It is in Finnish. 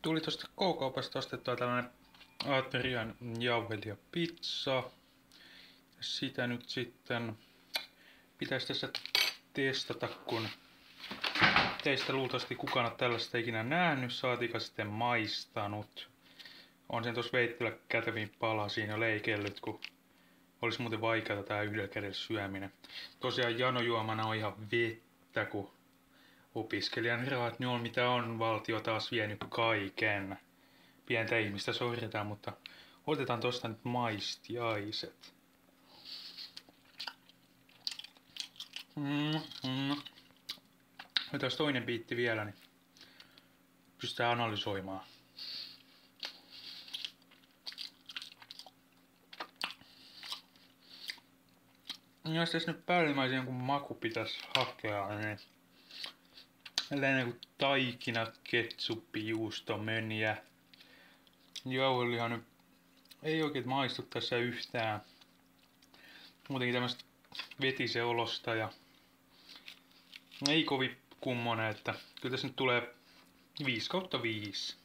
Tuli tosta K-kaupasta ostettua tällainen aterian jauhelija pizza. Sitä nyt sitten pitäisi tässä testata, kun teistä luultavasti kukaan ole tällaista ikinä nähnyt, saatika sitten maistanut. On sen tossa veitsellä kätevin palasiin ja leikellyt, kun olisi muuten vaikeata tää yhdellä kädellä syöminen. Tosiaan janojuomana on ihan vettä, kun opiskelijan rahat ne on mitä on, valtio taas vienyt kaiken. Pientä ihmistä sorretaan, mutta otetaan tosta nyt maistiaiset. Otetaan toinen biitti vielä, niin pystytään analysoimaan. Jos tässä nyt päällimmäisen jonkun maku pitäisi hakea, niin tällainen kuin taikinat, ketsuppi, juusto, mönjä. Jauheliha nyt ei oikein maistu tässä yhtään. Muutenkin tämmöstä vetisen olosta ja ei kovin kummonen, että kyllä tässä nyt tulee 5/5.